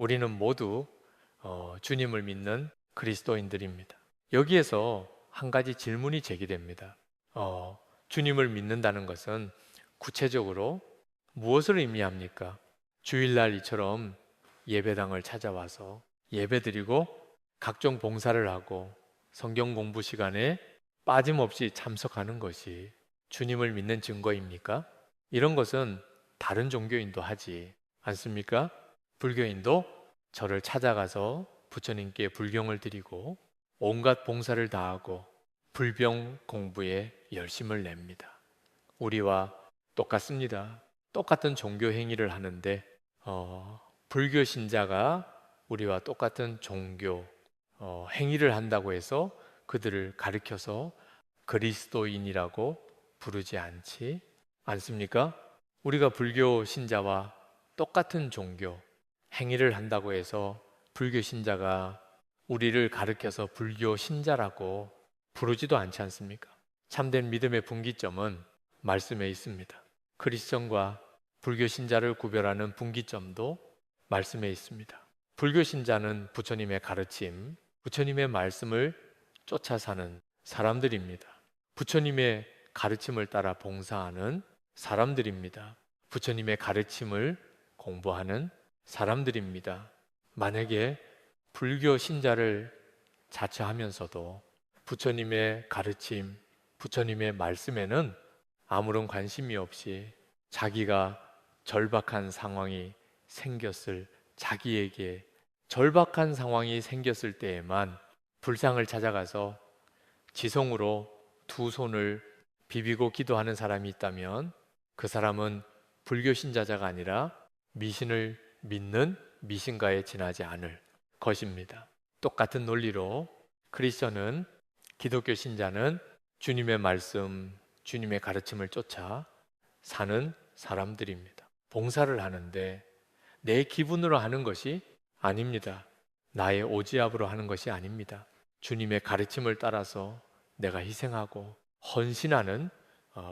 우리는 모두 주님을 믿는 그리스도인들입니다. 여기에서 한 가지 질문이 제기됩니다. 주님을 믿는다는 것은 구체적으로 무엇을 의미합니까? 주일날 이처럼 예배당을 찾아와서 예배드리고 각종 봉사를 하고 성경 공부 시간에 빠짐없이 참석하는 것이 주님을 믿는 증거입니까? 이런 것은 다른 종교인도 하지 않습니까? 불교인도 절을 찾아가서 부처님께 불경을 드리고 온갖 봉사를 다하고 불병 공부에 열심을 냅니다. 우리와 똑같습니다. 똑같은 종교 행위를 하는데 불교 신자가 우리와 똑같은 종교 행위를 한다고 해서 그들을 가리켜서 그리스도인이라고 부르지 않지 않습니까? 우리가 불교 신자와 똑같은 종교 행위를 한다고 해서 불교 신자가 우리를 가리켜서 불교 신자라고 부르지도 않지 않습니까? 참된 믿음의 분기점은 말씀에 있습니다. 크리스천과 불교 신자를 구별하는 분기점도 말씀에 있습니다. 불교 신자는 부처님의 가르침, 부처님의 말씀을 쫓아 사는 사람들입니다. 부처님의 가르침을 따라 봉사하는 사람들입니다. 부처님의 가르침을 공부하는 사람들입니다. 만약에 불교 신자를 자처하면서도 부처님의 가르침, 부처님의 말씀에는 아무런 관심이 없이 자기가 절박한 상황이 생겼을 자기에게 절박한 상황이 생겼을 때에만 불상을 찾아가서 지성으로 두 손을 비비고 기도하는 사람이 있다면 그 사람은 불교 신자자가 아니라 미신을 믿는 미신가에 지나지 않을 것입니다. 똑같은 논리로 크리스천은 기독교 신자는 주님의 말씀, 주님의 가르침을 쫓아 사는 사람들입니다. 봉사를 하는데 내 기분으로 하는 것이 아닙니다. 나의 오지압으로 하는 것이 아닙니다. 주님의 가르침을 따라서 내가 희생하고 헌신하는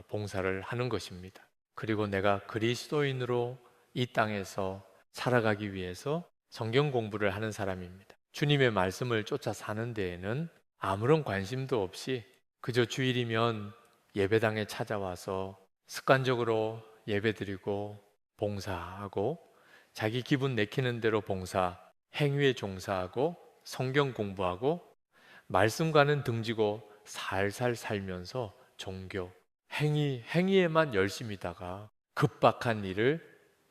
봉사를 하는 것입니다. 그리고 내가 그리스도인으로 이 땅에서 살아가기 위해서 성경 공부를 하는 사람입니다. 주님의 말씀을 쫓아 사는 데에는 아무런 관심도 없이 그저 주일이면 예배당에 찾아와서 습관적으로 예배드리고 봉사하고 자기 기분 내키는 대로 봉사, 행위에 종사하고 성경 공부하고 말씀과는 등지고 살살 살면서 종교, 행위에만 열심히다가 급박한 일을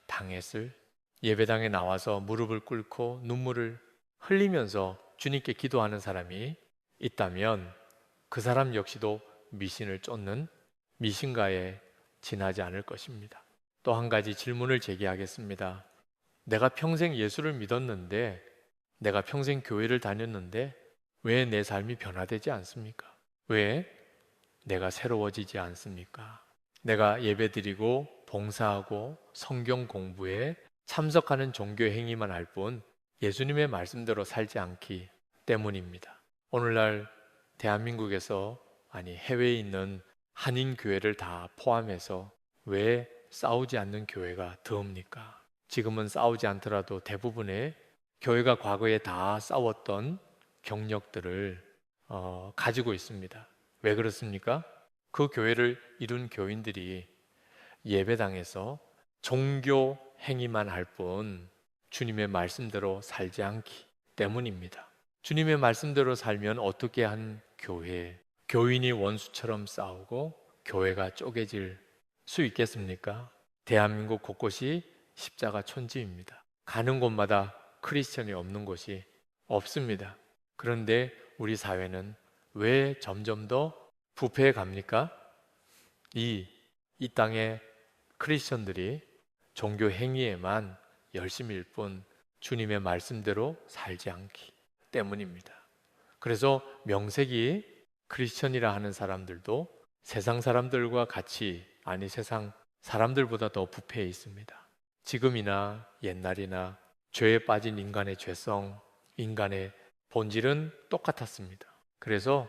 당했을 예배당에 나와서 무릎을 꿇고 눈물을 흘리면서 주님께 기도하는 사람이 있다면 그 사람 역시도 미신을 쫓는 미신가에 지나지 않을 것입니다. 또 한 가지 질문을 제기하겠습니다. 내가 평생 예수를 믿었는데, 내가 평생 교회를 다녔는데 왜 내 삶이 변화되지 않습니까? 왜 내가 새로워지지 않습니까? 내가 예배드리고 봉사하고 성경 공부에 참석하는 종교 행위만 할 뿐 예수님의 말씀대로 살지 않기 때문입니다. 오늘날 대한민국에서 아니 해외에 있는 한인 교회를 다 포함해서 왜 싸우지 않는 교회가 더웁니까? 지금은 싸우지 않더라도 대부분의 교회가 과거에 다 싸웠던 경력들을 가지고 있습니다. 왜 그렇습니까? 그 교회를 이룬 교인들이 예배당에서 종교 행위만 할 뿐 주님의 말씀대로 살지 않기 때문입니다. 주님의 말씀대로 살면 어떻게 한 교회, 교인이 원수처럼 싸우고 교회가 쪼개질 수 있겠습니까? 대한민국 곳곳이 십자가 천지입니다. 가는 곳마다 크리스천이 없는 곳이 없습니다. 그런데 우리 사회는 왜 점점 더 부패해 갑니까? 이 땅의 크리스천들이 종교 행위에만 열심일 뿐 주님의 말씀대로 살지 않기 때문입니다. 그래서 명색이 크리스천이라 하는 사람들도 세상 사람들과 같이, 아니 세상 사람들보다 더 부패해 있습니다. 지금이나 옛날이나 죄에 빠진 인간의 죄성, 인간의 본질은 똑같았습니다. 그래서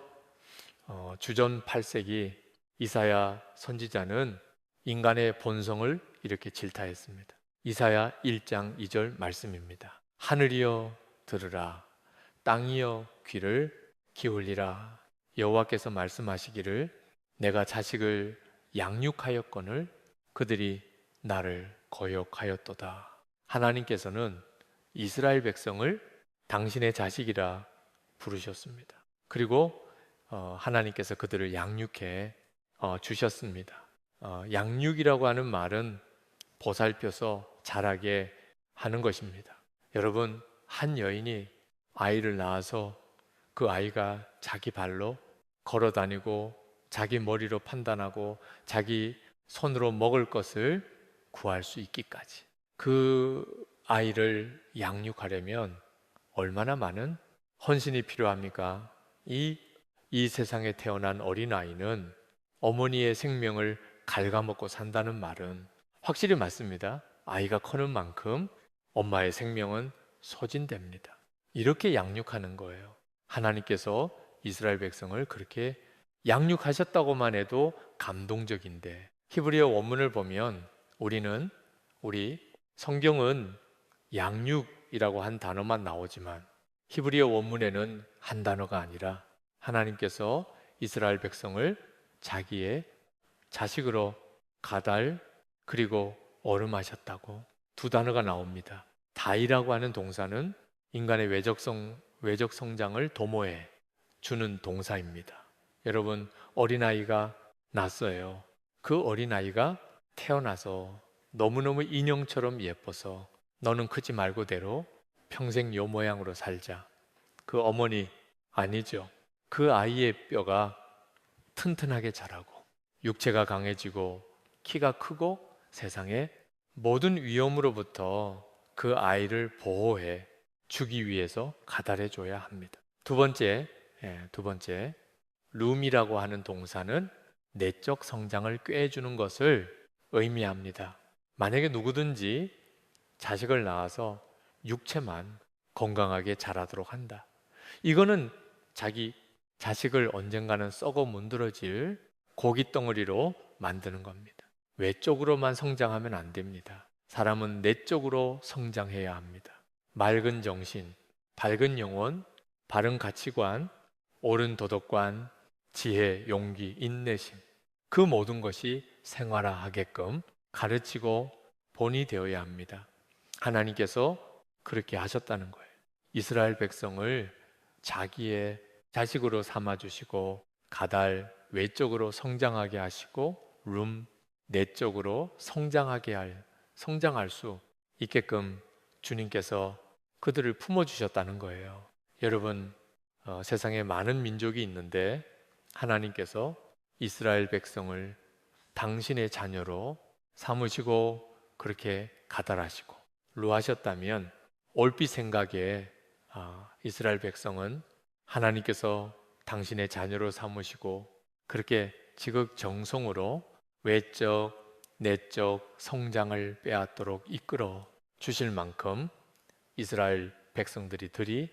주전 8세기 이사야 선지자는 인간의 본성을 이렇게 질타했습니다. 이사야 1장 2절 말씀입니다. 하늘이여 들으라, 땅이여 귀를 기울이라. 여호와께서 말씀하시기를 내가 자식을 양육하였거늘 그들이 나를 거역하였도다. 하나님께서는 이스라엘 백성을 당신의 자식이라 부르셨습니다. 그리고 하나님께서 그들을 양육해 주셨습니다. 양육이라고 하는 말은 보살펴서 자라게 하는 것입니다. 여러분, 한 여인이 아이를 낳아서 그 아이가 자기 발로 걸어 다니고 자기 머리로 판단하고 자기 손으로 먹을 것을 구할 수 있기까지, 그 아이를 양육하려면 얼마나 많은 헌신이 필요합니까? 이 세상에 태어난 어린아이는 어머니의 생명을 갉아먹고 산다는 말은 확실히 맞습니다. 아이가 커는 만큼 엄마의 생명은 소진됩니다. 이렇게 양육하는 거예요. 하나님께서 이스라엘 백성을 그렇게 양육하셨다고만 해도 감동적인데, 히브리어 원문을 보면 우리 성경은 양육이라고 한 단어만 나오지만 히브리어 원문에는 한 단어가 아니라 하나님께서 이스라엘 백성을 자기의 자식으로 가달 그리고 어름하셨다고 두 단어가 나옵니다. 다이라고 하는 동사는 인간의 외적 성장을 도모해 주는 동사입니다. 여러분, 어린아이가 낳았어요. 그 어린아이가 태어나서 너무너무 인형처럼 예뻐서 너는 크지 말고대로 평생 요 모양으로 살자. 그 어머니 아니죠. 그 아이의 뼈가 튼튼하게 자라고 육체가 강해지고 키가 크고 세상의 모든 위험으로부터 그 아이를 보호해 주기 위해서 가달해 줘야 합니다. 두 번째, 룸이라고 하는 동사는 내적 성장을 꾀해주는 것을 의미합니다. 만약에 누구든지 자식을 낳아서 육체만 건강하게 자라도록 한다. 이거는 자기 자식을 언젠가는 썩어 문드러질 고깃덩어리로 만드는 겁니다. 외적으로만 성장하면 안 됩니다. 사람은 내적으로 성장해야 합니다. 맑은 정신, 밝은 영혼, 바른 가치관, 옳은 도덕관, 지혜, 용기, 인내심, 그 모든 것이 생활화하게끔 가르치고 본이 되어야 합니다. 하나님께서 그렇게 하셨다는 거예요. 이스라엘 백성을 자기의 자식으로 삼아주시고 가달, 외적으로 성장하게 하시고 룸, 내적으로 성장할 수 있게끔 주님께서 그들을 품어주셨다는 거예요. 여러분, 세상에 많은 민족이 있는데 하나님께서 이스라엘 백성을 당신의 자녀로 삼으시고 그렇게 가달하시고 루하셨다면 얼핏 생각에 이스라엘 백성은 하나님께서 당신의 자녀로 삼으시고 그렇게 지극정성으로 외적, 내적 성장을 빼앗도록 이끌어 주실 만큼 이스라엘 백성들이 들이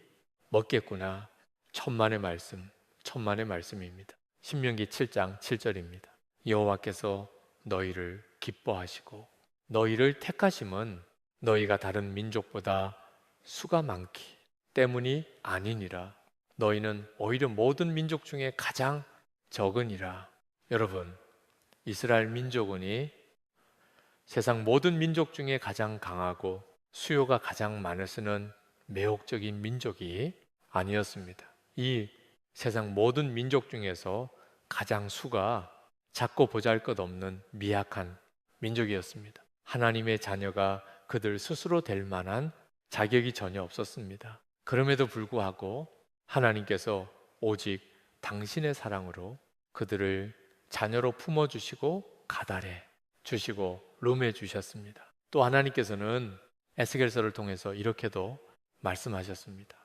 먹겠구나. 천만의 말씀입니다. 신명기 7장 7절입니다. 여호와께서 너희를 기뻐하시고 너희를 택하심은 너희가 다른 민족보다 수가 많기 때문이 아니니라. 너희는 오히려 모든 민족 중에 가장 적으니라. 여러분, 이스라엘 민족은이 세상 모든 민족 중에 가장 강하고 수요가 가장 많을 수는 매혹적인 민족이 아니었습니다. 이 세상 모든 민족 중에서 가장 수가 작고 보잘것없는 미약한 민족이었습니다. 하나님의 자녀가 그들 스스로 될 만한 자격이 전혀 없었습니다. 그럼에도 불구하고 하나님께서 오직 당신의 사랑으로 그들을 자녀로 품어주시고 가달해 주시고 룸해 주셨습니다. 또 하나님께서는 에스겔서를 통해서 이렇게도 말씀하셨습니다.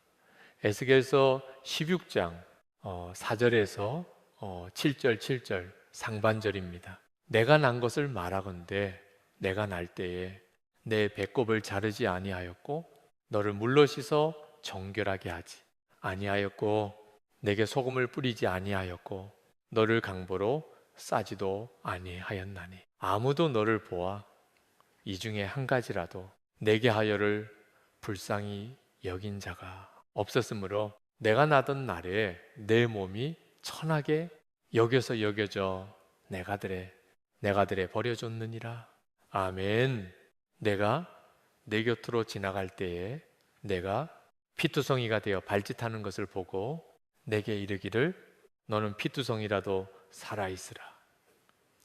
에스겔서 16장 4절에서 7절 상반절입니다. 내가 난 것을 말하건대 내가 날 때에 내 배꼽을 자르지 아니하였고 너를 물로 씻어 정결하게 하지 아니하였고 내게 소금을 뿌리지 아니하였고 너를 강보로 싸지도 아니하였나니 아무도 너를 보아 이 중에 한 가지라도 내게 하여를 불쌍히 여긴 자가 없었으므로 내가 나던 날에 내 몸이 천하게 여겨져 내가들에 버려졌느니라. 아멘. 내가 내 곁으로 지나갈 때에 내가 피투성이가 되어 발짓하는 것을 보고 내게 이르기를 너는 피투성이라도 살아있으라.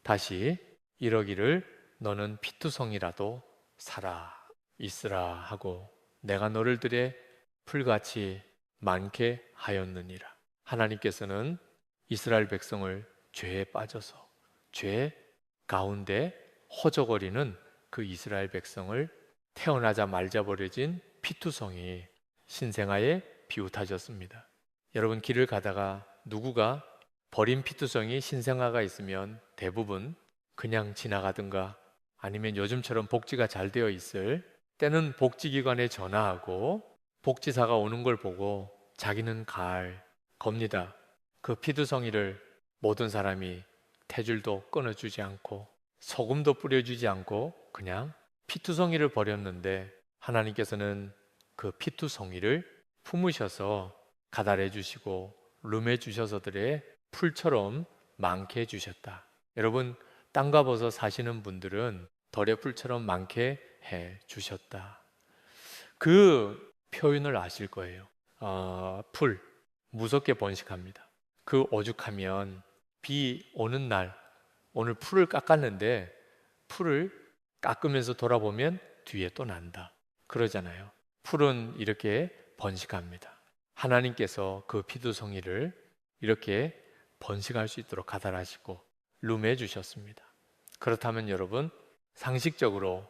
다시 이러기를 너는 피투성이라도 살아있으라 하고 내가 너를 들에 풀같이 많게 하였느니라. 하나님께서는 이스라엘 백성을 죄에 빠져서 죄 가운데 허저거리는 그 이스라엘 백성을 태어나자 말자 버려진 피투성이 신생아에 비웃하셨습니다. 여러분, 길을 가다가 누구가 버린 피투성이 신생아가 있으면 대부분 그냥 지나가든가 아니면 요즘처럼 복지가 잘 되어 있을 때는 복지기관에 전화하고 복지사가 오는 걸 보고 자기는 갈 겁니다. 그 피투성이를 모든 사람이 태줄도 끊어주지 않고 소금도 뿌려주지 않고 그냥 피투성이를 버렸는데 하나님께서는 그 피투성이를 품으셔서 가달해 주시고 룸해 주셔서들의 풀처럼 많게 해주셨다. 여러분, 땅과 버섯 사시는 분들은 덜의 풀처럼 많게 해 주셨다. 그 표현을 아실 거예요. 풀 무섭게 번식합니다. 그 오죽하면 비 오는 날 오늘 풀을 깎았는데 풀을 깎으면서 돌아보면 뒤에 또 난다 그러잖아요. 풀은 이렇게 번식합니다. 하나님께서 그 피두성이를 이렇게 번식할 수 있도록 가달하시고 룸해 주셨습니다. 그렇다면 여러분, 상식적으로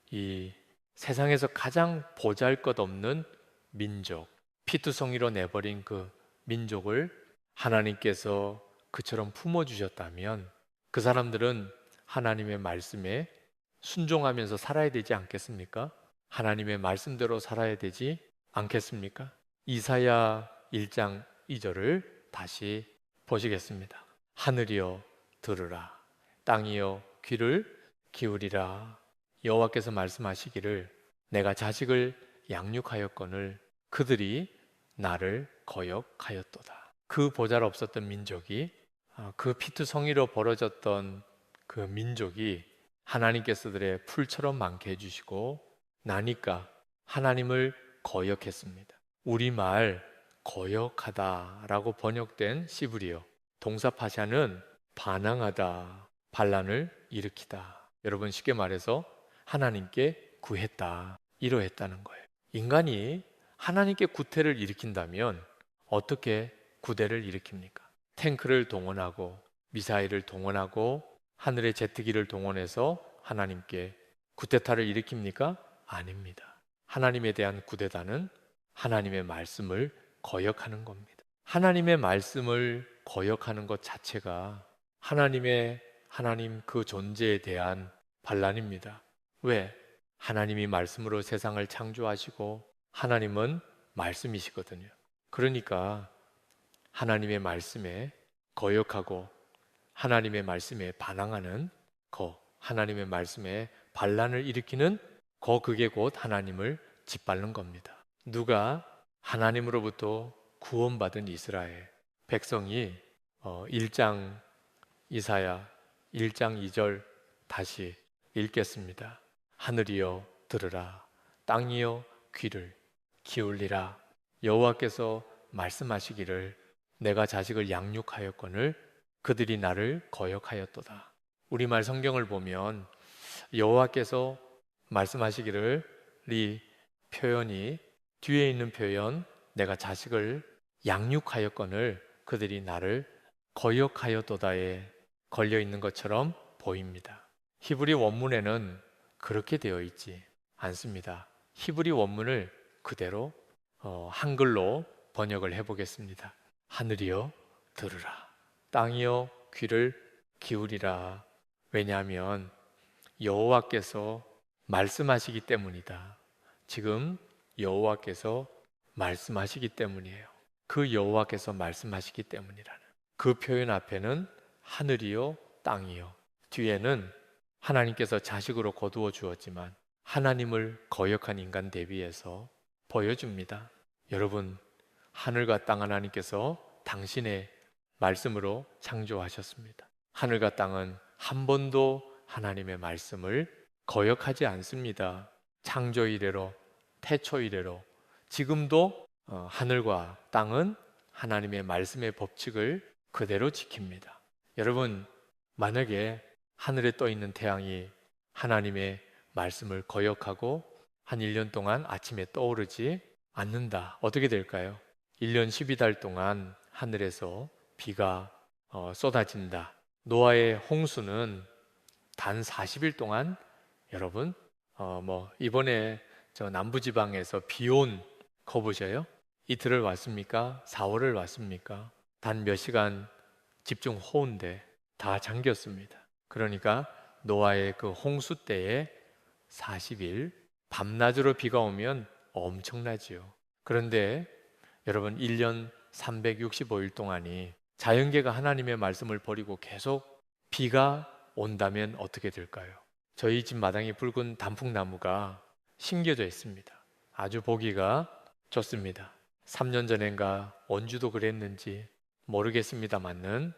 이 세상에서 가장 보잘것없는 민족, 피투성이로 내버린 그 민족을 하나님께서 그처럼 품어주셨다면 그 사람들은 하나님의 말씀에 순종하면서 살아야 되지 않겠습니까? 하나님의 말씀대로 살아야 되지 않겠습니까? 이사야 1장 2절을 다시 보시겠습니다. 하늘이여 들으라, 땅이여 귀를 기울이라. 여호와께서 말씀하시기를 내가 자식을 양육하였거늘 그들이 나를 거역하였도다. 그 보잘없었던 민족이 그 피투성이로 벌어졌던 그 민족이 하나님께서들의 풀처럼 많게 해주시고 나니까 하나님을 거역했습니다. 우리말 거역하다라고 번역된 시브리어 동사 파샤는 반항하다, 반란을 일으키다. 여러분, 쉽게 말해서 하나님께 구했다, 이러했다는 거예요. 인간이 하나님께 구태를 일으킨다면 어떻게 구대를 일으킵니까? 탱크를 동원하고 미사일을 동원하고 하늘의 제트기를 동원해서 하나님께 구테타를 일으킵니까? 아닙니다. 하나님에 대한 구대다는 하나님의 말씀을 거역하는 겁니다. 하나님의 말씀을 거역하는 것 자체가 하나님 그 존재에 대한 반란입니다. 왜? 하나님이 말씀으로 세상을 창조하시고 하나님은 말씀이시거든요. 그러니까 하나님의 말씀에 거역하고 하나님의 말씀에 반항하는 하나님의 말씀에 반란을 일으키는 그게 곧 하나님을 짓밟는 겁니다. 누가 하나님으로부터 구원받은 이스라엘 백성이 이사야 1장 2절 다시 읽겠습니다. 하늘이여 들으라, 땅이여 귀를 기울이라. 여호와께서 말씀하시기를 내가 자식을 양육하였거늘 그들이 나를 거역하였도다. 우리말 성경을 보면 여호와께서 말씀하시기를 이 표현이 뒤에 있는 표현 내가 자식을 양육하였거늘 그들이 나를 거역하였도다에 걸려 있는 것처럼 보입니다. 히브리 원문에는 그렇게 되어 있지 않습니다. 히브리 원문을 그대로 한글로 번역을 해보겠습니다. 하늘이여 들으라, 땅이여 귀를 기울이라. 왜냐하면 여호와께서 말씀하시기 때문이다. 지금 여호와께서 말씀하시기 때문이에요. 그 여호와께서 말씀하시기 때문이라는 그 표현 앞에는 하늘이요 땅이요, 뒤에는 하나님께서 자식으로 거두어 주었지만 하나님을 거역한 인간 대비해서 보여줍니다. 여러분, 하늘과 땅 하나님께서 당신의 말씀으로 창조하셨습니다. 하늘과 땅은 한 번도 하나님의 말씀을 거역하지 않습니다. 창조 이래로, 태초 이래로 지금도 하늘과 땅은 하나님의 말씀의 법칙을 그대로 지킵니다. 여러분, 만약에 하늘에 떠 있는 태양이 하나님의 말씀을 거역하고 한 1년 동안 아침에 떠오르지 않는다. 어떻게 될까요? 1년 12달 동안 하늘에서 비가 쏟아진다. 노아의 홍수는 단 40일 동안 여러분 이번에 저 남부지방에서 비온 거 보셔요? 이틀을 왔습니까? 4월을 왔습니까? 단 몇 시간 집중 호우인데 다 잠겼습니다. 그러니까 노아의 그 홍수 때에 40일 밤낮으로 비가 오면 엄청나지요. 그런데 여러분 1년 365일 동안이 자연계가 하나님의 말씀을 버리고 계속 비가 온다면 어떻게 될까요? 저희 집 마당에 붉은 단풍나무가 심겨져 있습니다. 아주 보기가 좋습니다. 3년 전인가 원주도 그랬는지 모르겠습니다만은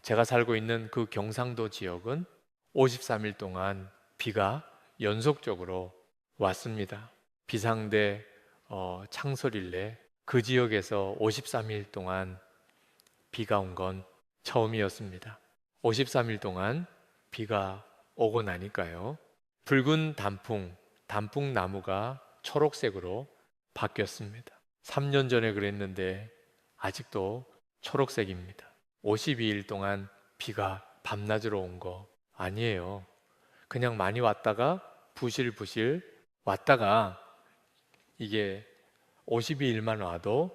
제가 살고 있는 그 경상도 지역은 53일 동안 비가 연속적으로 왔습니다. 비상대 창설일래 그 지역에서 53일 동안 비가 온 건 처음이었습니다. 53일 동안 비가 오고 나니까요. 붉은 단풍나무가 초록색으로 바뀌었습니다. 3년 전에 그랬는데 아직도 초록색입니다. 52일 동안 비가 밤낮으로 온 거 아니에요. 그냥 많이 왔다가 부실부실 왔다가 이게 52일만 와도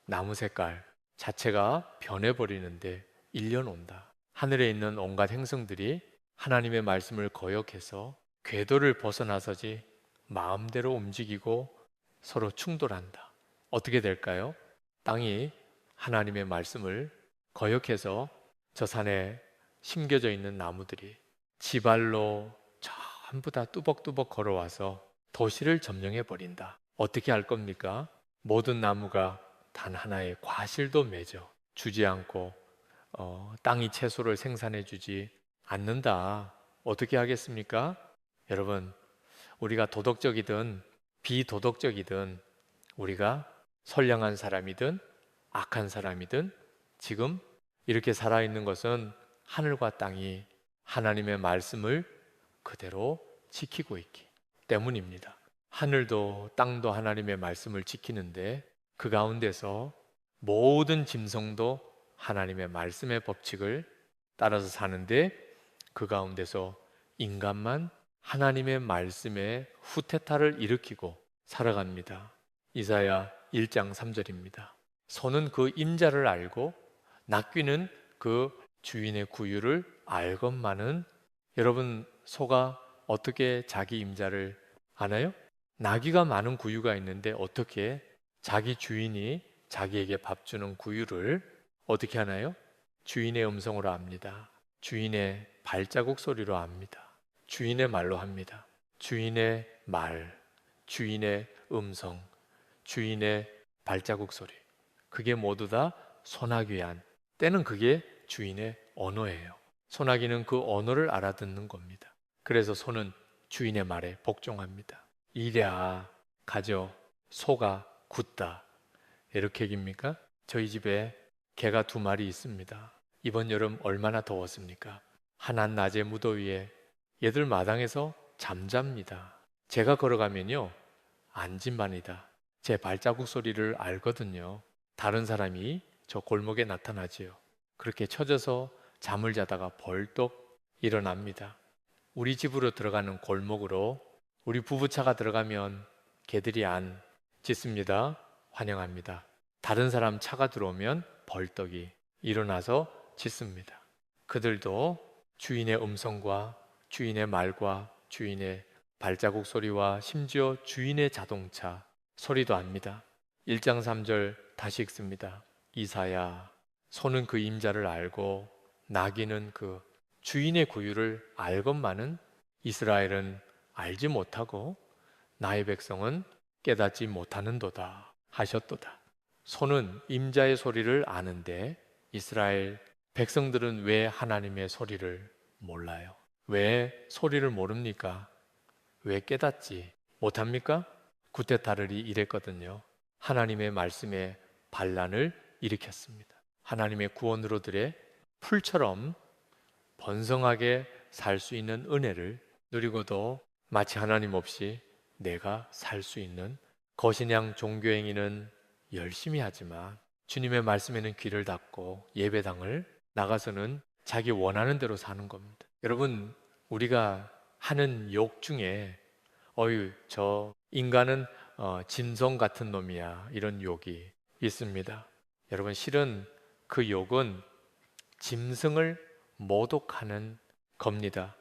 나무 색깔 자체가 변해버리는데 1년 온다. 하늘에 있는 온갖 행성들이 하나님의 말씀을 거역해서 궤도를 벗어나서지 마음대로 움직이고 서로 충돌한다. 어떻게 될까요? 땅이 하나님의 말씀을 거역해서 저 산에 심겨져 있는 나무들이 지발로 전부 다 뚜벅뚜벅 걸어와서 도시를 점령해 버린다. 어떻게 할 겁니까? 모든 나무가 단 하나의 과실도 맺어 주지 않고 땅이 채소를 생산해 주지 않는다. 어떻게 하겠습니까? 여러분, 우리가 도덕적이든 비도덕적이든 우리가 선량한 사람이든 악한 사람이든 지금 이렇게 살아있는 것은 하늘과 땅이 하나님의 말씀을 그대로 지키고 있기 때문입니다. 하늘도 땅도 하나님의 말씀을 지키는데 그 가운데서 모든 짐승도 하나님의 말씀의 법칙을 따라서 사는데 그 가운데서 인간만 하나님의 말씀에 후퇴타를 일으키고 살아갑니다. 이사야 1장 3절입니다. 소는 그 임자를 알고 낚귀는 그 주인의 구유를 알건만은 여러분 소가 어떻게 자기 임자를 아나요? 나귀가 많은 구유가 있는데 어떻게 자기 주인이 자기에게 밥 주는 구유를 어떻게 하나요? 주인의 음성으로 압니다. 주인의 발자국 소리로 압니다. 주인의 말로 합니다. 주인의 말, 주인의 음성, 주인의 발자국 소리. 그게 모두 다 소나귀한 때는 그게 주인의 언어예요. 소나기는 그 언어를 알아듣는 겁니다. 그래서 소는 주인의 말에 복종합니다. 이랴 가져 소가 굳다. 이렇게 얘기입니까? 저희 집에 개가 2마리 있습니다. 이번 여름 얼마나 더웠습니까? 한낮의 무더위에 얘들 마당에서 잠잡니다. 제가 걸어가면요 안진반이다. 제 발자국 소리를 알거든요. 다른 사람이 저 골목에 나타나지요. 그렇게 쳐져서 잠을 자다가 벌떡 일어납니다. 우리 집으로 들어가는 골목으로 우리 부부차가 들어가면 개들이 안 짖습니다. 환영합니다. 다른 사람 차가 들어오면 벌떡이 일어나서 짖습니다. 그들도 주인의 음성과 주인의 말과 주인의 발자국 소리와 심지어 주인의 자동차 소리도 압니다. 1장 3절 다시 읽습니다. 이사야, 소는 그 임자를 알고 나귀는 그 주인의 구유를 알건만은 이스라엘은 알지 못하고 나의 백성은 깨닫지 못하는도다 하셨도다. 소는 임자의 소리를 아는데 이스라엘 백성들은 왜 하나님의 소리를 몰라요? 왜 소리를 모릅니까? 왜 깨닫지 못합니까? 구테타르이 이랬거든요. 하나님의 말씀에 반란을 일으켰습니다. 하나님의 구원으로들의 풀처럼 번성하게 살 수 있는 은혜를 누리고도 마치 하나님 없이 내가 살 수 있는 거신양 종교행위는 열심히 하지만 주님의 말씀에는 귀를 닫고 예배당을 나가서는 자기 원하는 대로 사는 겁니다. 여러분, 우리가 하는 욕 중에 어유 저 인간은 짐승 같은 놈이야 이런 욕이 있습니다. 여러분, 실은 그 욕은 짐승을 모독하는 겁니다.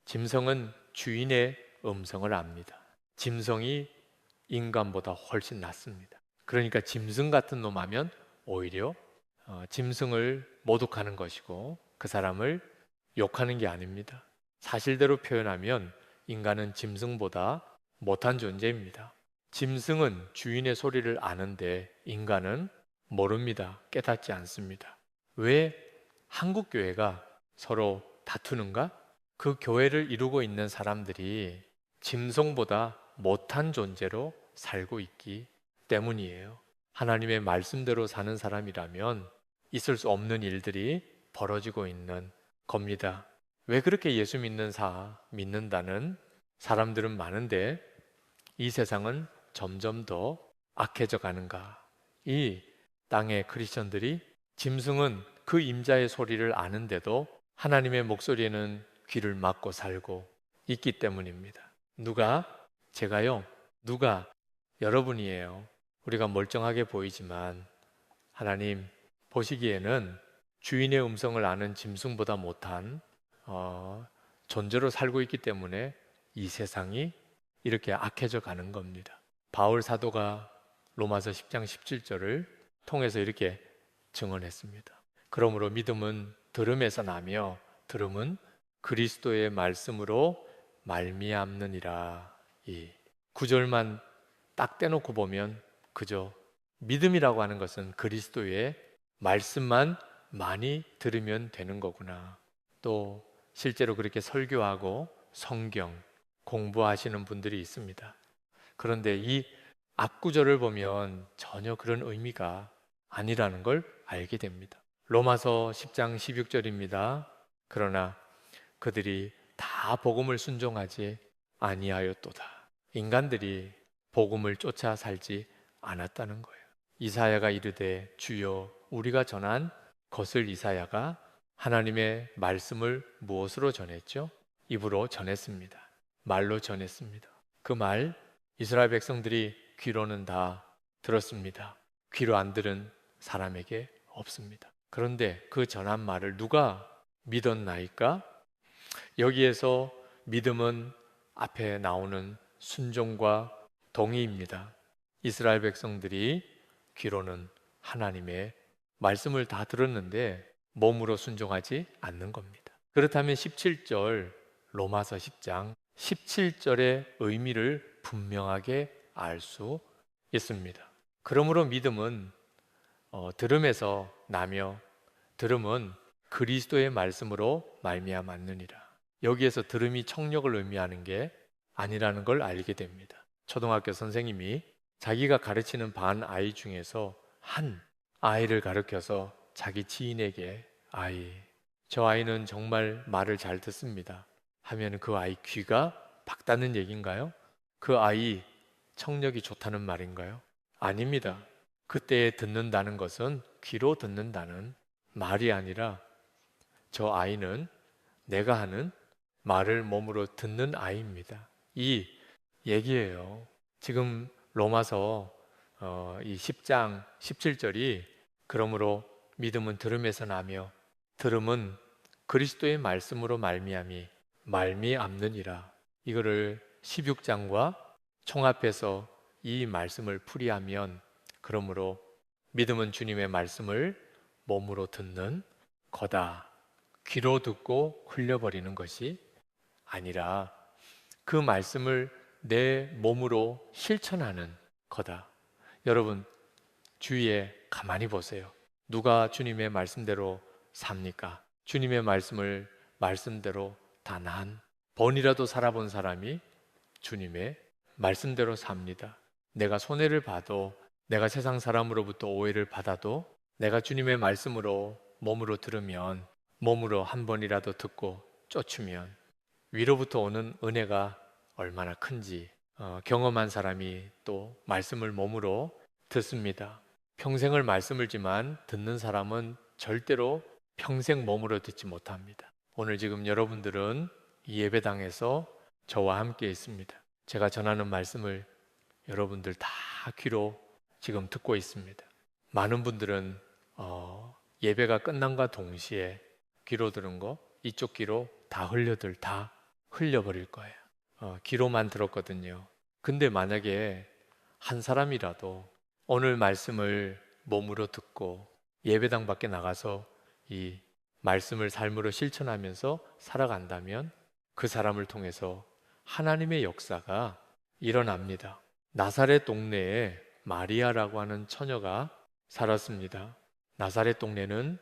짐승은 주인의 음성을 압니다. 짐승이 인간보다 훨씬 낫습니다. 그러니까 짐승 같은 놈 하면 오히려 짐승을 모독하는 것이고 그 사람을 욕하는 게 아닙니다. 사실대로 표현하면 인간은 짐승보다 못한 존재입니다. 짐승은 주인의 소리를 아는데 인간은 모릅니다. 깨닫지 않습니다. 왜 한국 교회가 서로 다투는가? 그 교회를 이루고 있는 사람들이 짐승보다 못한 존재로 살고 있기 때문이에요. 하나님의 말씀대로 사는 사람이라면 있을 수 없는 일들이 벌어지고 있는 겁니다. 왜 그렇게 예수 믿는다는 사람들은 많은데 이 세상은 점점 더 악해져 가는가? 이 땅의 크리스천들이 짐승은 그 임자의 소리를 아는데도 하나님의 목소리에는 귀를 막고 살고 있기 때문입니다. 누가? 제가요. 누가? 여러분이에요. 우리가 멀쩡하게 보이지만 하나님 보시기에는 주인의 음성을 아는 짐승보다 못한 존재로 살고 있기 때문에 이 세상이 이렇게 악해져 가는 겁니다. 바울 사도가 로마서 10장 17절을 통해서 이렇게 증언했습니다. 그러므로 믿음은 들음에서 나며 들음은 그리스도의 말씀으로 말미암느니라. 이 구절만 딱 떼놓고 보면 그저 믿음이라고 하는 것은 그리스도의 말씀만 많이 들으면 되는 거구나. 또 실제로 그렇게 설교하고 성경 공부하시는 분들이 있습니다. 그런데 이 앞구절을 보면 전혀 그런 의미가 아니라는 걸 알게 됩니다. 로마서 10장 16절입니다. 그러나 그들이 다 복음을 순종하지 아니하였도다. 인간들이 복음을 쫓아 살지 않았다는 거예요. 이사야가 이르되 주여 우리가 전한 것을 이사야가 하나님의 말씀을 무엇으로 전했죠? 입으로 전했습니다. 말로 전했습니다. 그 말 이스라엘 백성들이 귀로는 다 들었습니다. 귀로 안 들은 사람에게 없습니다. 그런데 그 전한 말을 누가 믿었나이까? 여기에서 믿음은 앞에 나오는 순종과 동의입니다. 이스라엘 백성들이 귀로는 하나님의 말씀을 다 들었는데 몸으로 순종하지 않는 겁니다. 그렇다면 17절 로마서 10장 17절의 의미를 분명하게 알 수 있습니다. 그러므로 믿음은 들음에서 나며 들음은 그리스도의 말씀으로 말미암았느니라. 여기에서 들음이 청력을 의미하는 게 아니라는 걸 알게 됩니다. 초등학교 선생님이 자기가 가르치는 반 아이 중에서 한 아이를 가르쳐서 자기 지인에게 저 아이는 정말 말을 잘 듣습니다 하면 그 아이 귀가 박다는 얘기인가요? 그 아이 청력이 좋다는 말인가요? 아닙니다. 그때 듣는다는 것은 귀로 듣는다는 말이 아니라 저 아이는 내가 하는 말을 몸으로 듣는 아이입니다. 이 얘기예요. 지금 로마서 이 10장 17절이 그러므로 믿음은 들음에서 나며 들음은 그리스도의 말씀으로 말미암느니라. 이거를 16장과 총합해서 이 말씀을 풀이하면 그러므로 믿음은 주님의 말씀을 몸으로 듣는 거다. 귀로 듣고 흘려버리는 것이 아니라 그 말씀을 내 몸으로 실천하는 거다. 여러분, 주위에 가만히 보세요. 누가 주님의 말씀대로 삽니까? 주님의 말씀을 말씀대로 단 한 번이라도 살아본 사람이 주님의 말씀대로 삽니다. 내가 손해를 봐도, 내가 세상 사람으로부터 오해를 받아도, 내가 주님의 말씀으로 몸으로 들으면, 몸으로 한 번이라도 듣고 쫓으면 위로부터 오는 은혜가 얼마나 큰지 경험한 사람이 또 말씀을 몸으로 듣습니다. 평생을 말씀을 지만 듣는 사람은 절대로 평생 몸으로 듣지 못합니다. 오늘 지금 여러분들은 이 예배당에서 저와 함께 있습니다. 제가 전하는 말씀을 여러분들 다 귀로 지금 듣고 있습니다. 많은 분들은 예배가 끝남과 동시에 귀로 들은 거 이쪽 귀로 다 흘려버릴 거예요. 귀로만 들었거든요. 근데 만약에 한 사람이라도 오늘 말씀을 몸으로 듣고 예배당 밖에 나가서 이 말씀을 삶으로 실천하면서 살아간다면 그 사람을 통해서 하나님의 역사가 일어납니다. 나사렛 동네에 마리아라고 하는 처녀가 살았습니다. 나사렛 동네는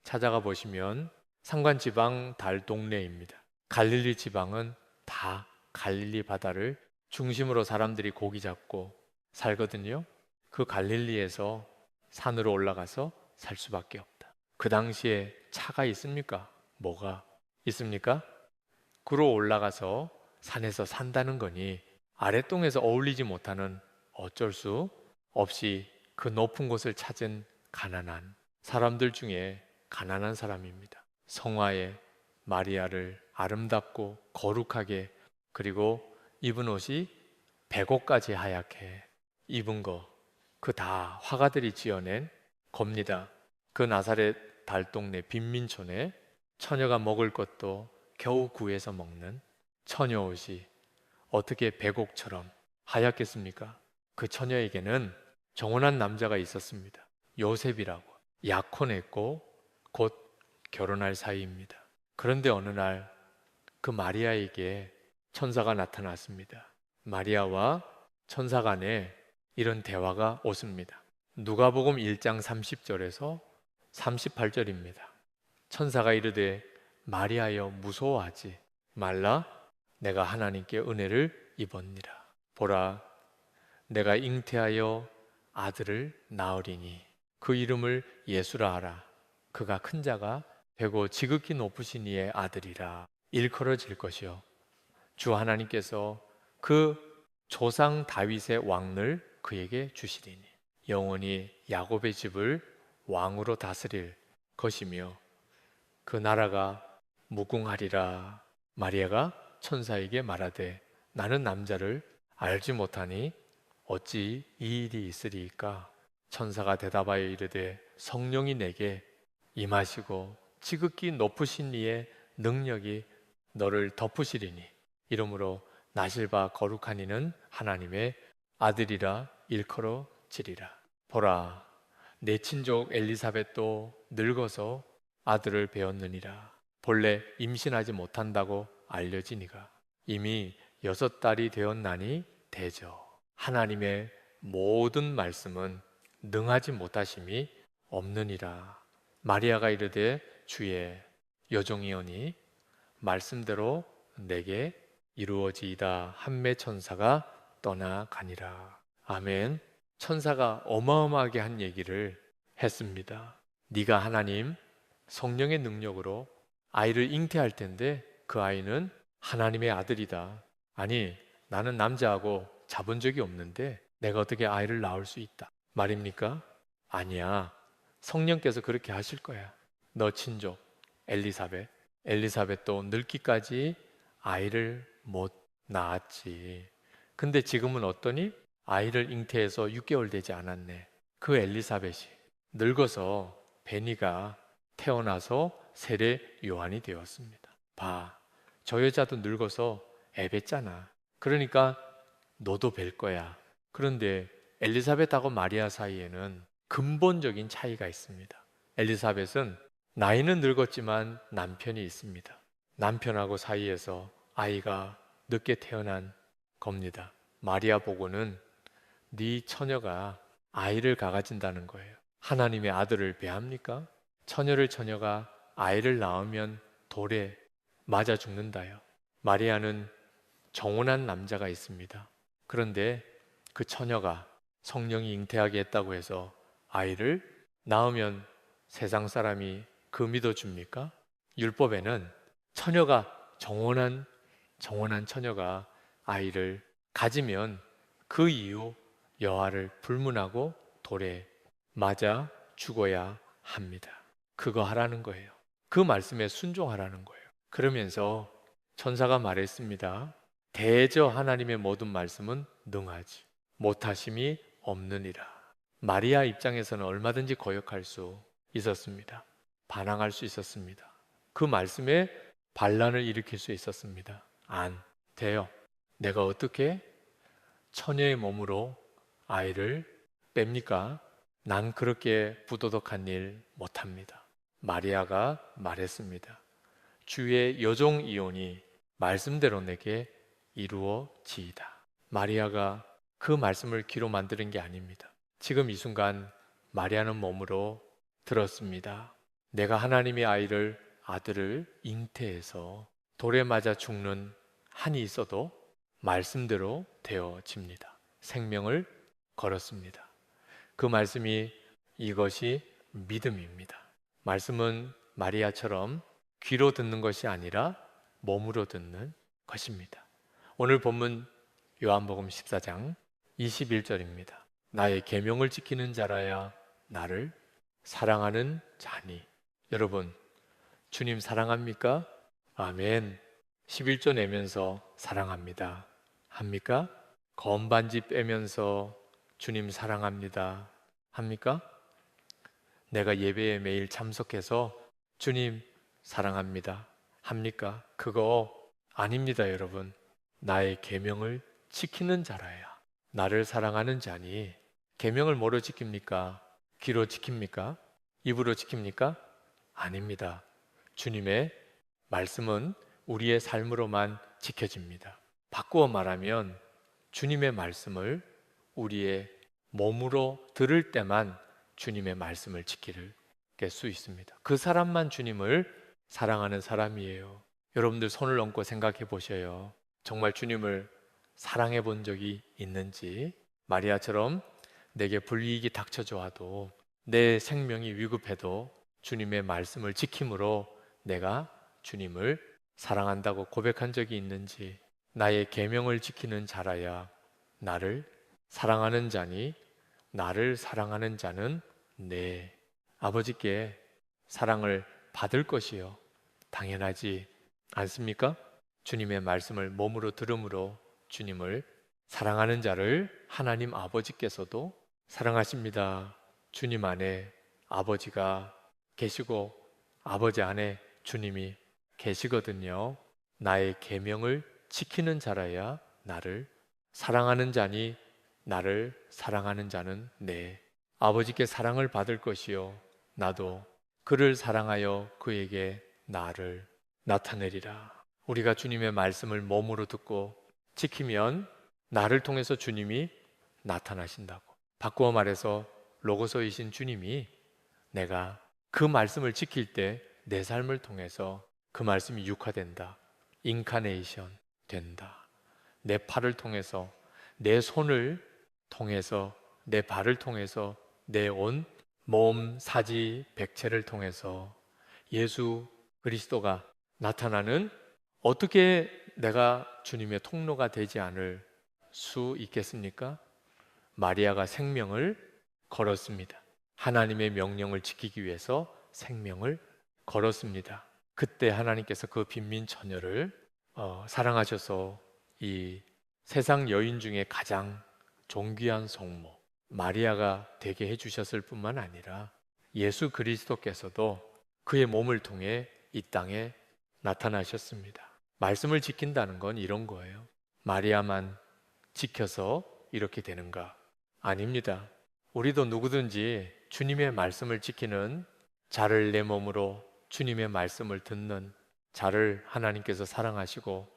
찾아가 보시면 산관지방 달동네입니다. 갈릴리 지방은 다 갈릴리 바다를 중심으로 사람들이 고기 잡고 살거든요. 그 갈릴리에서 산으로 올라가서 살 수밖에 없다. 그 당시에 차가 있습니까? 뭐가 있습니까? 구로 올라가서 산에서 산다는 거니 아랫동에서 어울리지 못하는 어쩔 수 없이 그 높은 곳을 찾은 가난한 사람들 중에 가난한 사람입니다. 성화에 마리아를 아름답고 거룩하게, 그리고 입은 옷이 백옷까지 하얗게 입은 거, 그 다 화가들이 지어낸 겁니다. 그 나사렛 달동네 빈민촌에 처녀가 먹을 것도 겨우 구해서 먹는 처녀 옷이 어떻게 백옥처럼 하얗겠습니까? 그 처녀에게는 정혼한 남자가 있었습니다. 요셉이라고. 약혼했고 곧 결혼할 사이입니다. 그런데 어느 날 그 마리아에게 천사가 나타났습니다. 마리아와 천사 간에 이런 대화가 오습니다. 누가복음 1장 30절에서 38절입니다. 천사가 이르되 마리아여 무서워하지 말라, 내가 하나님께 은혜를 입었니라. 보라, 내가 잉태하여 아들을 낳으리니 그 이름을 예수라 하라. 그가 큰 자가 되고 지극히 높으신 이의 아들이라. 일컬어질 것이요 주 하나님께서 그 조상 다윗의 왕을 그에게 주시리니 영원히 야곱의 집을 왕으로 다스릴 것이며 그 나라가 무궁하리라. 마리아가 천사에게 말하되 나는 남자를 알지 못하니 어찌 이 일이 있으리이까? 천사가 대답하여 이르되 성령이 내게 임하시고 지극히 높으신 이의 능력이 너를 덮으시리니 이러므로 나실바 거룩한 이는 하나님의 아들이라 일컬어지리라. 보라, 내 친족 엘리사벳도 늙어서 아들을 배었느니라. 본래 임신하지 못한다고 알려지니가 이미 6달이 되었나니 대저 하나님의 모든 말씀은 능하지 못하심이 없느니라. 마리아가 이르되 주의 여종이오니 말씀대로 내게 이루어지이다. 한매 천사가 떠나가니라. 아멘. 천사가 어마어마하게 한 얘기를 했습니다. 네가 하나님 성령의 능력으로 아이를 잉태할 텐데 그 아이는 하나님의 아들이다. 아니, 나는 남자하고 자본 적이 없는데 내가 어떻게 아이를 낳을 수 있다 말입니까? 아니야. 성령께서 그렇게 하실 거야. 너 친족 엘리사벳도 늙기까지 아이를 못 낳았지. 근데 지금은 어떠니? 아이를 잉태해서 6개월 되지 않았네. 그 엘리사벳이 늙어서 베니가 태어나서 세례 요한이 되었습니다. 봐, 저 여자도 늙어서 애뱉잖아. 그러니까 너도 뵐 거야. 그런데 엘리사벳하고 마리아 사이에는 근본적인 차이가 있습니다. 엘리사벳은 나이는 늙었지만 남편이 있습니다. 남편하고 사이에서 아이가 늦게 태어난 겁니다. 마리아 보고는 네 처녀가 아이를 가가진다는 거예요. 하나님의 아들을 배합니까? 처녀가 아이를 낳으면 돌에 맞아 죽는다요. 마리아는 정혼한 남자가 있습니다. 그런데 그 처녀가 성령이 잉태하게 했다고 해서 아이를 낳으면 세상 사람이 그 믿어줍니까? 율법에는 처녀가 정혼한 처녀가 아이를 가지면 그 이후 여아를 불문하고 돌에 맞아 죽어야 합니다. 그거 하라는 거예요. 그 말씀에 순종하라는 거예요. 그러면서 천사가 말했습니다. 대저 하나님의 모든 말씀은 능하지 못하심이 없느니라. 마리아 입장에서는 얼마든지 거역할 수 있었습니다. 반항할 수 있었습니다. 그 말씀에 반란을 일으킬 수 있었습니다. 안 돼요. 내가 어떻게 처녀의 몸으로 아이를 뺍니까? 난 그렇게 부도덕한 일 못합니다. 마리아가 말했습니다. 주의 여종 이온이 말씀대로 내게 이루어지이다. 마리아가 그 말씀을 귀로 만드는 게 아닙니다. 지금 이 순간 마리아는 몸으로 들었습니다. 내가 하나님의 아들을 잉태해서 돌에 맞아 죽는 한이 있어도 말씀대로 되어집니다. 생명을 걸었습니다. 그 말씀이 이것이 믿음입니다. 말씀은 마리아처럼 귀로 듣는 것이 아니라 몸으로 듣는 것입니다. 오늘 본문 요한복음 14장 21절입니다. 나의 계명을 지키는 자라야 나를 사랑하는 자니. 여러분, 주님 사랑합니까? 아멘. 11조 내면서 사랑합니다. 합니까? 검반지 빼면서 주님 사랑합니다. 합니까? 내가 예배에 매일 참석해서 주님 사랑합니다. 합니까? 그거 아닙니다, 여러분. 나의 계명을 지키는 자라야 나를 사랑하는 자니. 계명을 뭐로 지킵니까? 귀로 지킵니까? 입으로 지킵니까? 아닙니다. 주님의 말씀은 우리의 삶으로만 지켜집니다. 바꾸어 말하면 주님의 말씀을 우리의 몸으로 들을 때만 주님의 말씀을 지킬 수 있습니다. 그 사람만 주님을 사랑하는 사람이에요. 여러분들 손을 얹고 생각해 보셔요. 정말 주님을 사랑해 본 적이 있는지. 마리아처럼 내게 불이익이 닥쳐져 와도 내 생명이 위급해도 주님의 말씀을 지킴으로 내가 주님을 사랑한다고 고백한 적이 있는지. 나의 계명을 지키는 자라야 나를 사랑하는 자니 나를 사랑하는 자는 내 아버지께 사랑을 받을 것이요 당연하지 않습니까? 주님의 말씀을 몸으로 들음으로 주님을 사랑하는 자를 하나님 아버지께서도 사랑하십니다. 주님 안에 아버지가 계시고 아버지 안에 주님이 계시거든요. 나의 계명을 지키는 자라야 나를 사랑하는 자니 나를 사랑하는 자는 내 아버지께 사랑을 받을 것이요 나도 그를 사랑하여 그에게 나를 나타내리라. 우리가 주님의 말씀을 몸으로 듣고 지키면 나를 통해서 주님이 나타나신다고. 바꾸어 말해서 로고서이신 주님이 내가 그 말씀을 지킬 때 내 삶을 통해서 그 말씀이 육화된다. 인카네이션 된다. 내 팔을 통해서 내 손을 통해서 내 발을 통해서 내 온 몸 사지 백체를 통해서 예수 그리스도가 나타나는 어떻게 내가 주님의 통로가 되지 않을 수 있겠습니까? 마리아가 생명을 걸었습니다. 하나님의 명령을 지키기 위해서 생명을 걸었습니다. 그때 하나님께서 그 빈민 처녀를 사랑하셔서 이 세상 여인 중에 가장 존귀한 성모 마리아가 되게 해주셨을 뿐만 아니라 예수 그리스도께서도 그의 몸을 통해 이 땅에 나타나셨습니다. 말씀을 지킨다는 건 이런 거예요. 마리아만 지켜서 이렇게 되는가? 아닙니다. 우리도 누구든지 주님의 말씀을 지키는 자를 내 몸으로 주님의 말씀을 듣는 자를 하나님께서 사랑하시고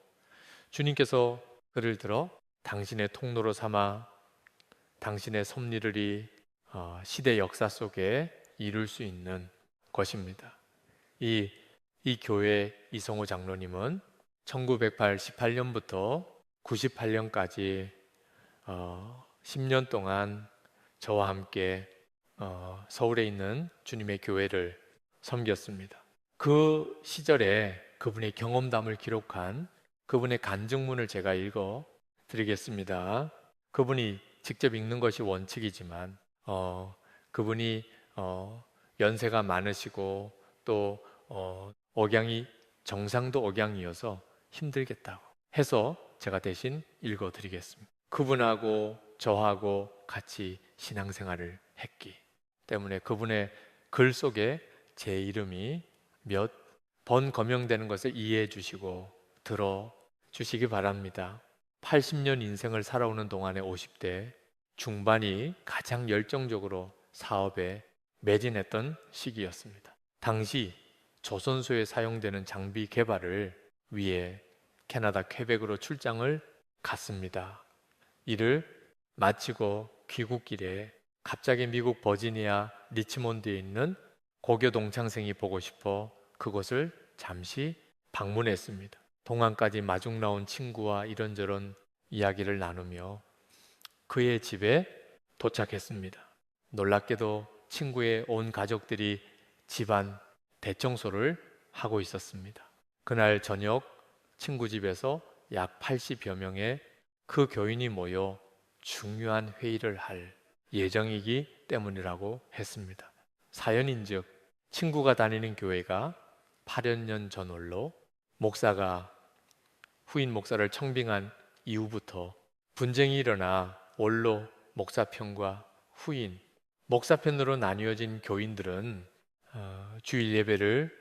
주님께서 그를 들어 당신의 통로로 삼아 당신의 섭리를 시대 역사 속에 이룰 수 있는 것입니다. 이 교회 이성호 장로님은 1988년부터 98년까지 10년 동안 저와 함께 서울에 있는 주님의 교회를 섬겼습니다. 그 시절에 그분의 경험담을 기록한 그분의 간증문을 제가 읽어 드리겠습니다. 그분이 직접 읽는 것이 원칙이지만 그분이 연세가 많으시고 또 억양이 정상도 억양이어서 힘들겠다고 해서 제가 대신 읽어 드리겠습니다. 그분하고 저하고 같이 신앙생활을 했기 때문에 그분의 글 속에 제 이름이 몇 번 거명되는 것을 이해해 주시고 들어 주시기 바랍니다. 80년 인생을 살아오는 동안의 50대 중반이 가장 열정적으로 사업에 매진했던 시기였습니다. 당시 조선소에 사용되는 장비 개발을 위해 캐나다 퀘벡으로 출장을 갔습니다. 이를 마치고 귀국길에 갑자기 미국 버지니아 리치몬드에 있는 고교 동창생이 보고 싶어 그곳을 잠시 방문했습니다. 동안까지 마중 나온 친구와 이런저런 이야기를 나누며 그의 집에 도착했습니다. 놀랍게도 친구의 온 가족들이 집안 대청소를 하고 있었습니다. 그날 저녁 친구 집에서 약 80여 명의 그 교인이 모여 중요한 회의를 할 예정이기 때문이라고 했습니다. 사연인즉 친구가 다니는 교회가 8년 전월로 목사가 후임 목사를 청빙한 이후부터 분쟁이 일어나 원로 목사편과 후임 목사편으로 나뉘어진 교인들은 주일 예배를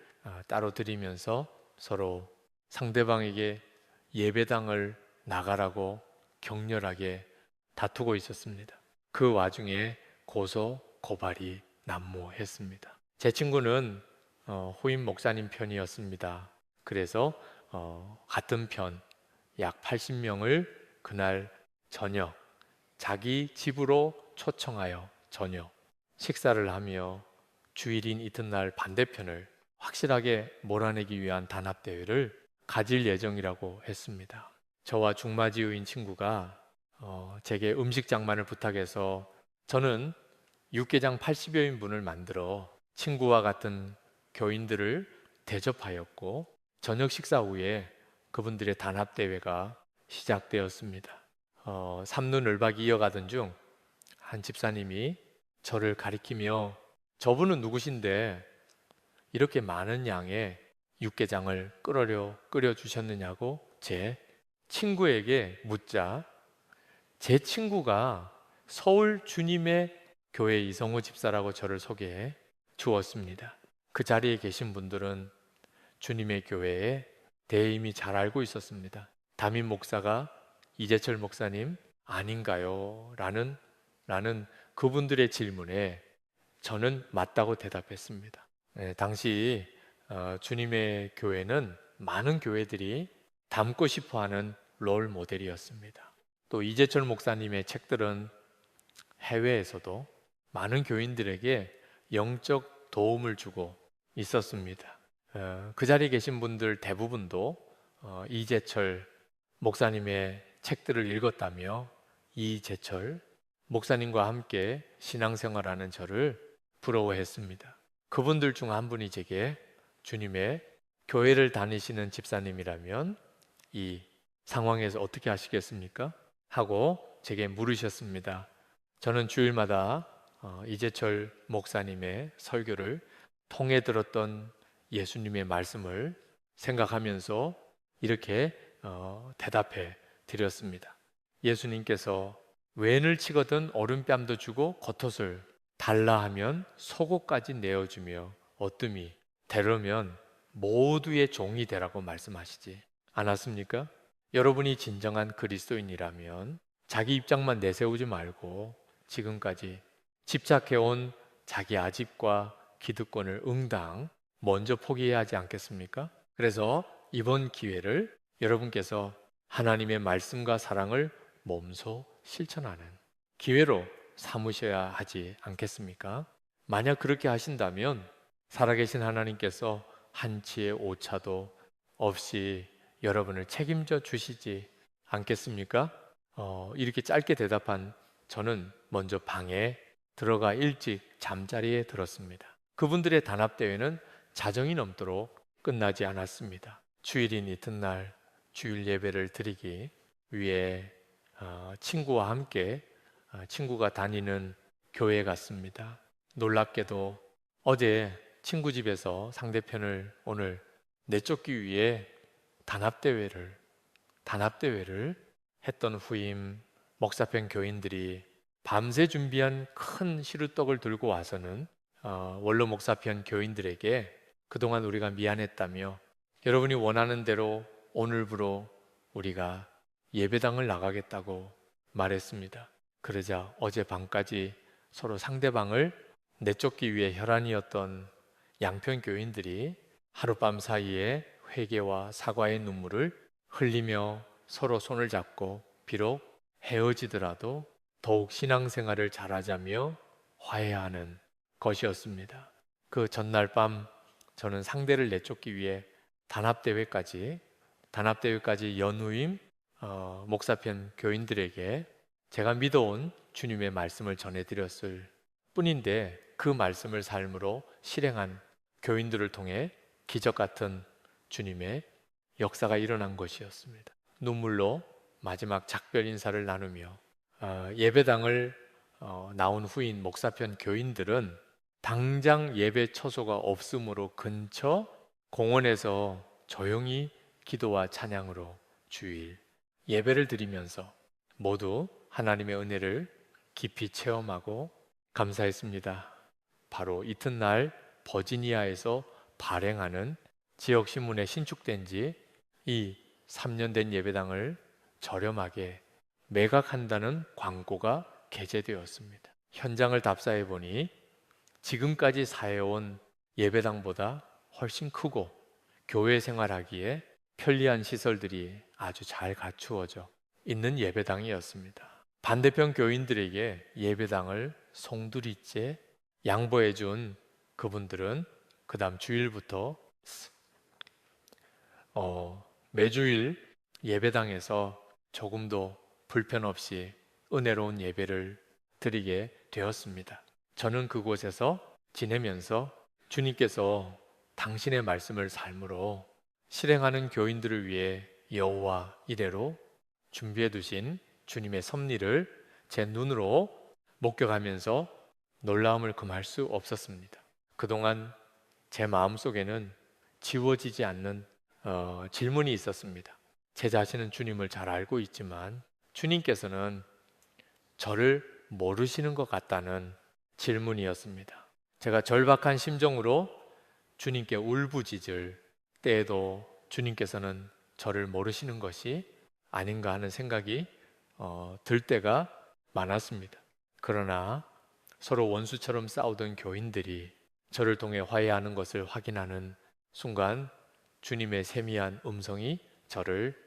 따로 드리면서 서로 상대방에게 예배당을 나가라고 격렬하게 다투고 있었습니다. 그 와중에 고소, 고발이 난무했습니다. 제 친구는 후임 목사님 편이었습니다. 그래서 같은 편 약 80명을 그날 저녁 자기 집으로 초청하여 저녁 식사를 하며 주일인 이튿날 반대편을 확실하게 몰아내기 위한 단합대회를 가질 예정이라고 했습니다. 저와 중마지우인 친구가 제게 음식 장만을 부탁해서 저는 육개장 80여 인분을 만들어 친구와 같은 교인들을 대접하였고 저녁 식사 후에 그분들의 단합대회가 시작되었습니다. 삼눈을박이 이어가던 중 한 집사님이 저를 가리키며 저분은 누구신데 이렇게 많은 양의 육개장을 끓여주셨느냐고 제 친구에게 묻자 제 친구가 서울 주님의 교회 이성호 집사라고 저를 소개해 주었습니다. 그 자리에 계신 분들은 주님의 교회에 대해 이미 잘 알고 있었습니다. 담임 목사가 이재철 목사님 아닌가요? 라는 그분들의 질문에 저는 맞다고 대답했습니다. 당시 주님의 교회는 많은 교회들이 닮고 싶어하는 롤 모델이었습니다. 또 이재철 목사님의 책들은 해외에서도 많은 교인들에게 영적 도움을 주고 있었습니다. 그 자리에 계신 분들 대부분도 이재철 목사님의 책들을 읽었다며 이재철 목사님과 함께 신앙생활하는 저를 부러워했습니다. 그분들 중 한 분이 제게 주님의 교회를 다니시는 집사님이라면 이 상황에서 어떻게 하시겠습니까? 하고 제게 물으셨습니다. 저는 주일마다 이재철 목사님의 설교를 통해 들었던 예수님의 말씀을 생각하면서 이렇게 대답해 드렸습니다. 예수님께서 왼을 치거든 오른뺨도 주고 겉옷을 달라 하면 속옷까지 내어주며 어뜸이 되려면 모두의 종이 되라고 말씀하시지 않았습니까? 여러분이 진정한 그리스도인이라면 자기 입장만 내세우지 말고 지금까지 집착해온 자기 아집과 기득권을 응당 먼저 포기해야 하지 않겠습니까? 그래서 이번 기회를 여러분께서 하나님의 말씀과 사랑을 몸소 실천하는 기회로 삼으셔야 하지 않겠습니까? 만약 그렇게 하신다면 살아계신 하나님께서 한치의 오차도 없이 여러분을 책임져 주시지 않겠습니까? 이렇게 짧게 대답한 저는 먼저 방에 들어가 일찍 잠자리에 들었습니다. 그분들의 단합대회는 자정이 넘도록 끝나지 않았습니다. 주일인 이튿날 주일 예배를 드리기 위해 친구와 함께 친구가 다니는 교회에 갔습니다. 놀랍게도 어제 친구 집에서 상대편을 오늘 내쫓기 위해 단합대회를 했던 후임 목사편 교인들이 밤새 준비한 큰 시루떡을 들고 와서는 원로 목사편 교인들에게 그동안 우리가 미안했다며 여러분이 원하는 대로 오늘부로 우리가 예배당을 나가겠다고 말했습니다. 그러자 어젯밤까지 서로 상대방을 내쫓기 위해 혈안이었던 양편 교인들이 하룻밤 사이에 회개와 사과의 눈물을 흘리며 서로 손을 잡고 비록 헤어지더라도 더욱 신앙생활을 잘하자며 화해하는 것이었습니다. 그 전날 밤 저는 상대를 내쫓기 위해 단합대회까지 연후임 목사편 교인들에게 제가 믿어온 주님의 말씀을 전해드렸을 뿐인데 그 말씀을 삶으로 실행한 교인들을 통해 기적 같은 주님의 역사가 일어난 것이었습니다. 눈물로 마지막 작별 인사를 나누며 예배당을 나온 후인 목사편 교인들은 당장 예배 처소가 없으므로 근처 공원에서 조용히 기도와 찬양으로 주일 예배를 드리면서 모두 하나님의 은혜를 깊이 체험하고 감사했습니다. 바로 이튿날 버지니아에서 발행하는 지역신문에 신축된 지 이 3년 된 예배당을 저렴하게 매각한다는 광고가 게재되었습니다. 현장을 답사해 보니 지금까지 사해온 예배당보다 훨씬 크고 교회 생활하기에 편리한 시설들이 아주 잘 갖추어져 있는 예배당이었습니다. 반대편 교인들에게 예배당을 송두리째 양보해 준 그분들은 그 다음 주일부터 매주일 예배당에서 조금도 불편 없이 은혜로운 예배를 드리게 되었습니다. 저는 그곳에서 지내면서 주님께서 당신의 말씀을 삶으로 실행하는 교인들을 위해 여호와 이레로 준비해 두신 주님의 섭리를 제 눈으로 목격하면서 놀라움을 금할 수 없었습니다. 그동안 제 마음속에는 지워지지 않는 질문이 있었습니다. 제 자신은 주님을 잘 알고 있지만 주님께서는 저를 모르시는 것 같다는 질문이었습니다. 제가 절박한 심정으로 주님께 울부짖을 때에도 주님께서는 저를 모르시는 것이 아닌가 하는 생각이 들 때가 많았습니다. 그러나 서로 원수처럼 싸우던 교인들이 저를 통해 화해하는 것을 확인하는 순간 주님의 세미한 음성이 저를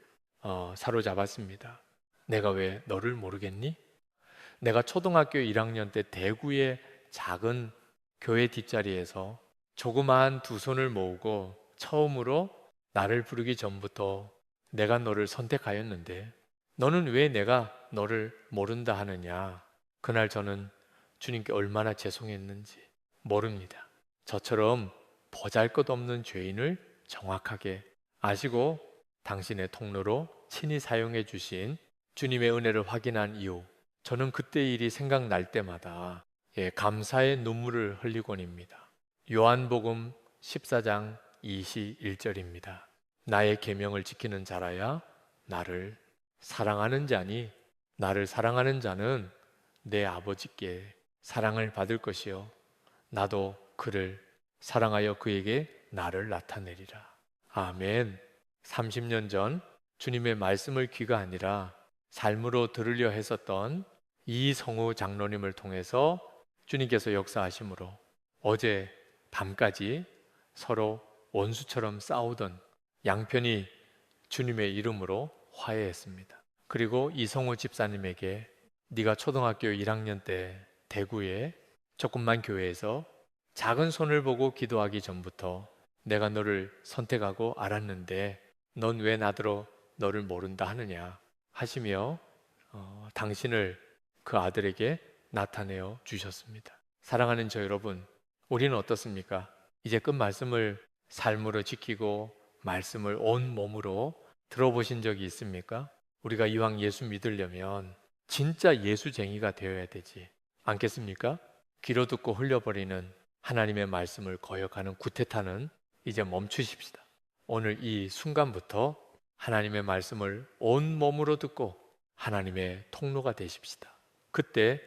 사로잡았습니다. 내가 왜 너를 모르겠니? 내가 초등학교 1학년 때 대구의 작은 교회 뒷자리에서 조그마한 두 손을 모으고 처음으로 나를 부르기 전부터 내가 너를 선택하였는데 너는 왜 내가 너를 모른다 하느냐? 그날 저는 주님께 얼마나 죄송했는지 모릅니다. 저처럼 보잘것없는 죄인을 정확하게 아시고 당신의 통로로 친히 사용해 주신 주님의 은혜를 확인한 이후 저는 그때 일이 생각날 때마다 감사의 눈물을 흘리곤입니다. 요한복음 14장 21절입니다. 나의 계명을 지키는 자라야 나를 사랑하는 자니 나를 사랑하는 자는 내 아버지께 사랑을 받을 것이요 나도 그를 사랑하여 그에게 나를 나타내리라. 아멘. 30년 전 주님의 말씀을 귀가 아니라 삶으로 들으려 했었던 이성우 장로님을 통해서 주님께서 역사하심으로 어제 밤까지 서로 원수처럼 싸우던 양편이 주님의 이름으로 화해했습니다. 그리고 이성우 집사님에게 네가 초등학교 1학년 때 대구의 조그만 교회에서 작은 손을 보고 기도하기 전부터 내가 너를 선택하고 알았는데 넌 왜 나더러 너를 모른다 하느냐 하시며 당신을 그 아들에게 나타내어 주셨습니다. 사랑하는 저 여러분, 우리는 어떻습니까? 이제 끝 말씀을 삶으로 지키고 말씀을 온 몸으로 들어보신 적이 있습니까? 우리가 이왕 예수 믿으려면 진짜 예수쟁이가 되어야 되지 않겠습니까? 귀로 듣고 흘려버리는 하나님의 말씀을 거역하는 구태타는 이제 멈추십시다. 오늘 이 순간부터 하나님의 말씀을 온 몸으로 듣고 하나님의 통로가 되십시다. 그때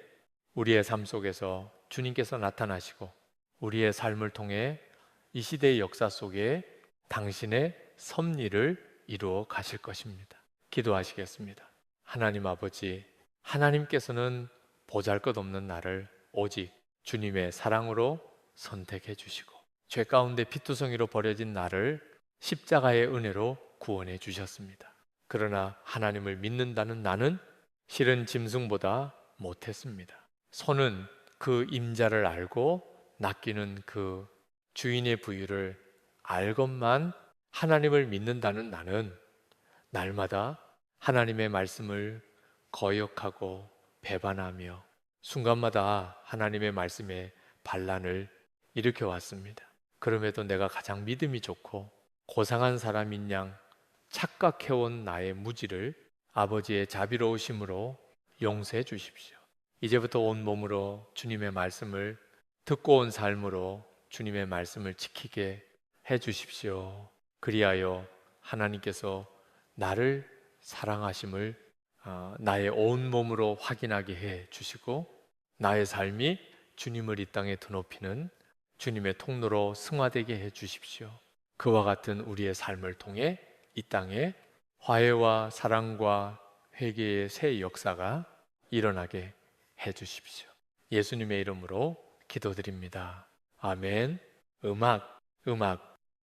우리의 삶 속에서 주님께서 나타나시고 우리의 삶을 통해 이 시대의 역사 속에 당신의 섭리를 이루어 가실 것입니다. 기도하시겠습니다. 하나님 아버지, 하나님께서는 보잘것없는 나를 오직 주님의 사랑으로 선택해 주시고 죄 가운데 피투성이로 버려진 나를 십자가의 은혜로 구원해 주셨습니다. 그러나 하나님을 믿는다는 나는 실은 짐승보다 못했습니다. 소는 그 임자를 알고 낚이는 그 주인의 부유를 알건만 하나님을 믿는다는 나는 날마다 하나님의 말씀을 거역하고 배반하며 순간마다 하나님의 말씀에 반란을 일으켜 왔습니다. 그럼에도 내가 가장 믿음이 좋고 고상한 사람인 양 착각해온 나의 무지를 아버지의 자비로우심으로 용서해 주십시오. 이제부터 온 몸으로 주님의 말씀을 듣고 온 삶으로 주님의 말씀을 지키게 해 주십시오. 그리하여 하나님께서 나를 사랑하심을 나의 온 몸으로 확인하게 해 주시고 나의 삶이 주님을 이 땅에 드높이는 주님의 통로로 승화되게 해 주십시오. 그와 같은 우리의 삶을 통해 이 땅에 화해와 사랑과 회개의 새 역사가 일어나게 해 주십시오. 예수님의 이름으로 기도드립니다. 아멘. 음악